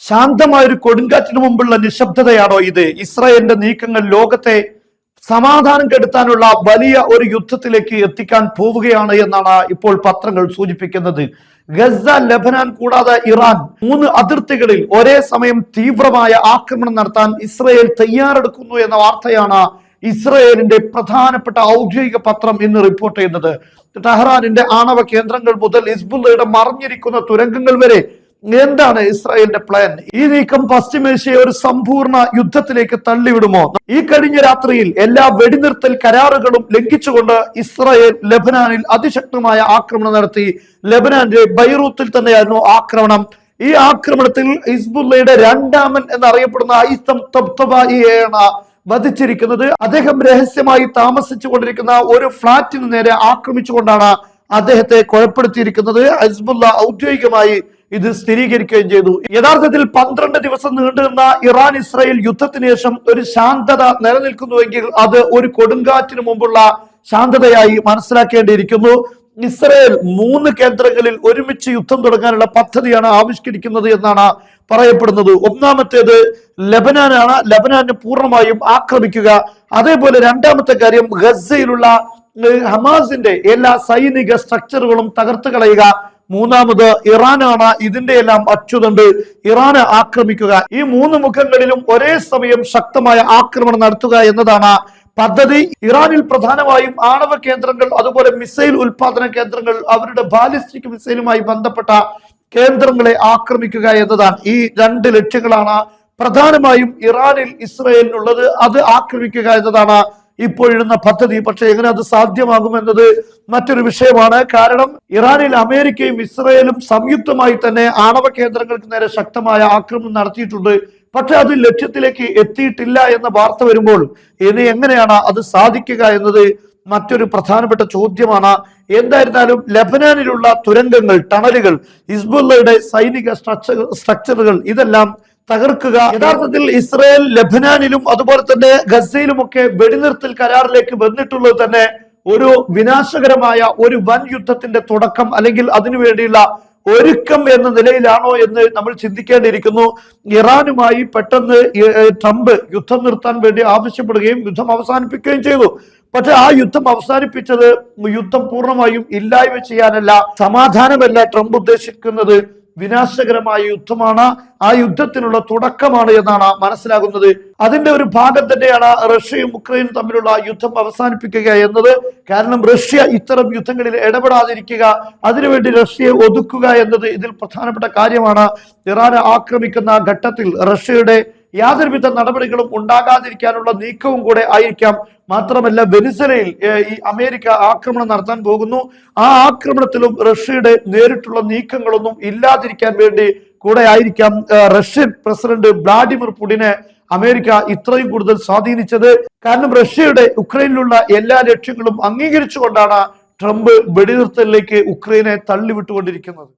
ശാന്തമായ ഒരു കൊടുങ്കാറ്റിന് മുമ്പുള്ള നിശബ്ദതയാണോ ഇത്? ഇസ്രായേലിന്റെ നീക്കങ്ങൾ ലോകത്തെ സമാധാനം കെടുത്താനുള്ള വലിയ ഒരു യുദ്ധത്തിലേക്ക് എത്തിക്കാൻ പോവുകയാണ് എന്നാണ് ഇപ്പോൾ പത്രങ്ങൾ സൂചിപ്പിക്കുന്നത്. ഗസ, ലെബനാൻ കൂടാതെ ഇറാൻ മൂന്ന് അതിർത്തികളിൽ ഒരേ സമയം തീവ്രമായ ആക്രമണം നടത്താൻ ഇസ്രായേൽ തയ്യാറെടുക്കുന്നു എന്ന വാർത്തയാണ് ഇസ്രായേലിന്റെ പ്രധാനപ്പെട്ട ഔദ്യോഗിക പത്രം ഇന്ന് റിപ്പോർട്ട് ചെയ്യുന്നത്. ടെഹ്റാനിന്റെ ആണവ കേന്ദ്രങ്ങൾ മുതൽ ഹിസ്ബുള്ളയുടെ മറഞ്ഞിരിക്കുന്ന തുരങ്കങ്ങൾ വരെ എന്താണ് ഇസ്രായേലിന്റെ പ്ലാൻ? ഈ നീക്കം പശ്ചിമേഷ്യയെ ഒരു സമ്പൂർണ്ണ യുദ്ധത്തിലേക്ക് തള്ളിവിടുമോ? ഈ കഴിഞ്ഞ രാത്രിയിൽ എല്ലാ വെടിനിർത്തൽ കരാറുകളും ലംഘിച്ചുകൊണ്ട് ഇസ്രായേൽ ലെബനാനിൽ അതിശക്തമായ ആക്രമണം നടത്തി. ലെബനാന്റെ ബൈറൂത്തിൽ തന്നെയായിരുന്നു ആക്രമണം. ഈ ആക്രമണത്തിൽ ഹിസ്ബുള്ളയുടെ രണ്ടാമൻ എന്നറിയപ്പെടുന്ന ഹൈസം തബ്തബായിയെയാണ് വധിച്ചിരിക്കുന്നത്. അദ്ദേഹം രഹസ്യമായി താമസിച്ചു കൊണ്ടിരിക്കുന്ന ഒരു ഫ്ളാറ്റിന് നേരെ ആക്രമിച്ചുകൊണ്ടാണ് അദ്ദേഹത്തെ കൊലപ്പെടുത്തിയിരിക്കുന്നത്. ഹിസ്ബുള്ള ഔദ്യോഗികമായി ഇത് സ്ഥിരീകരിക്കുകയും ചെയ്തു. യഥാർത്ഥത്തിൽ 12 ദിവസം നീണ്ടുനിന്ന ഇറാൻ ഇസ്രായേൽ യുദ്ധത്തിന് ശേഷം ഒരു ശാന്തത നിലനിൽക്കുന്നുവെങ്കിൽ അത് ഒരു കൊടുങ്കാറ്റിന് മുമ്പുള്ള ശാന്തതയായി മനസ്സിലാക്കേണ്ടിയിരിക്കുന്നു. ഇസ്രായേൽ 3 കേന്ദ്രങ്ങളിൽ ഒരുമിച്ച് യുദ്ധം തുടങ്ങാനുള്ള പദ്ധതിയാണ് ആവിഷ്കരിക്കുന്നത് എന്നാണ് പറയപ്പെടുന്നത്. ഒന്നാമത്തേത് ലെബനാനാണ്. ലെബനാനെ പൂർണ്ണമായും ആക്രമിക്കുക. അതേപോലെ രണ്ടാമത്തെ കാര്യം ഗസയിലുള്ള ഹമാസിന്റെ എല്ലാ സൈനിക സ്ട്രക്ചറുകളും തകർത്ത് കളയുക. മൂന്നാമത് ഇറാനാണ്. ഇതിന്റെ എല്ലാം അച്ചുതണ്ട് ഇറാനെ ആക്രമിക്കുക. ഈ 3 മുഖങ്ങളിലും ഒരേ സമയം ശക്തമായ ആക്രമണം നടത്തുക എന്നതാണ് പദ്ധതി. ഇറാനിൽ പ്രധാനമായും ആണവ കേന്ദ്രങ്ങൾ, അതുപോലെ മിസൈൽ ഉൽപാദന കേന്ദ്രങ്ങൾ, അവരുടെ ബാലിസ്റ്റിക് മിസൈലുമായി ബന്ധപ്പെട്ട കേന്ദ്രങ്ങളെ ആക്രമിക്കുക എന്നതാണ്. ഈ 2 ലക്ഷ്യങ്ങളാണ് പ്രധാനമായും ഇറാനിൽ ഇസ്രായേലിനുള്ളത്. അത് ആക്രമിക്കുക എന്നതാണ് ഇപ്പോഴിടുന്ന പദ്ധതി. പക്ഷെ എങ്ങനെ അത് സാധ്യമാകുമെന്നത് മറ്റൊരു വിഷയമാണ്. കാരണം ഇറാനിൽ അമേരിക്കയും ഇസ്രായേലും സംയുക്തമായി തന്നെ ആണവ കേന്ദ്രങ്ങൾക്ക് നേരെ ശക്തമായ ആക്രമണം നടത്തിയിട്ടുണ്ട്. പക്ഷെ അത് ലക്ഷ്യത്തിലേക്ക് എത്തിയിട്ടില്ല എന്ന വാർത്ത വരുമ്പോൾ ഇനി എങ്ങനെയാണ് അത് സാധിക്കുക എന്നത് മറ്റൊരു പ്രധാനപ്പെട്ട ചോദ്യമാണ്. എന്തായിരുന്നാലും ലെബനാനിലുള്ള തുരങ്കങ്ങൾ, ടണലുകൾ, ഹിസ്ബുള്ളയുടെ സൈനിക സ്ട്രക്ചറുകൾ ഇതെല്ലാം തകർക്കുക. യഥാർത്ഥത്തിൽ ഇസ്രായേൽ ലെബനാനിലും അതുപോലെ തന്നെ ഗസയിലുമൊക്കെ വെടിനിർത്തൽ കരാറിലേക്ക് വന്നിട്ടുള്ളത് തന്നെ ഒരു വിനാശകരമായ ഒരു വൻ യുദ്ധത്തിന്റെ തുടക്കം അല്ലെങ്കിൽ അതിനുവേണ്ടിയുള്ള ഒരുക്കം എന്ന നിലയിലാണോ എന്ന് നമ്മൾ ചിന്തിക്കേണ്ടിയിരിക്കുന്നു. ഇറാനുമായി പെട്ടെന്ന് ട്രംപ് യുദ്ധം നിർത്താൻ വേണ്ടി ആവശ്യപ്പെടുകയും യുദ്ധം അവസാനിപ്പിക്കുകയും ചെയ്തു. പക്ഷെ ആ യുദ്ധം അവസാനിപ്പിച്ചത് യുദ്ധം പൂർണ്ണമായും ഇല്ലായ്മ ചെയ്യാനല്ല, സമാധാനമല്ല ട്രംപ് ഉദ്ദേശിക്കുന്നത്, വിനാശകരമായ യുദ്ധമാണ്. ആ യുദ്ധത്തിനുള്ള തുടക്കമാണ് എന്നാണ് മനസ്സിലാകുന്നത്. അതിന്റെ ഒരു ഭാഗം തന്നെയാണ് റഷ്യയും ഉക്രൈനും തമ്മിലുള്ള യുദ്ധം അവസാനിപ്പിക്കുക എന്നത്. കാരണം റഷ്യ ഇത്തരം യുദ്ധങ്ങളിൽ ഇടപെടാതിരിക്കുക, അതിനുവേണ്ടി റഷ്യയെ ഒതുക്കുക എന്നത് ഇതിൽ പ്രധാനപ്പെട്ട കാര്യമാണ്. ഇറാനെ ആക്രമിക്കുന്ന ഘട്ടത്തിൽ റഷ്യയുടെ യാതൊരുവിധ നടപടികളും ഉണ്ടാകാതിരിക്കാനുള്ള നീക്കവും കൂടെ ആയിരിക്കാം. മാത്രമല്ല വെനിസ്വേലയിൽ ഈ അമേരിക്ക ആക്രമണം നടത്താൻ പോകുന്നു. ആ ആക്രമണത്തിലും റഷ്യയുടെ നേരിട്ടുള്ള നീക്കങ്ങളൊന്നും ഇല്ലാതിരിക്കാൻ വേണ്ടി കൂടെ ആയിരിക്കാം റഷ്യൻ പ്രസിഡന്റ് വ്ളാഡിമിർ പുടിനെ അമേരിക്ക ഇത്രയും കൂടുതൽ സ്വാധീനിച്ചത്. കാരണം റഷ്യയുടെ ഉക്രൈനിലുള്ള എല്ലാ ലക്ഷ്യങ്ങളും അംഗീകരിച്ചുകൊണ്ടാണ് ട്രംപ് വെടിനിർത്തലിലേക്ക് ഉക്രൈനെ തള്ളിവിട്ടുകൊണ്ടിരിക്കുന്നത്.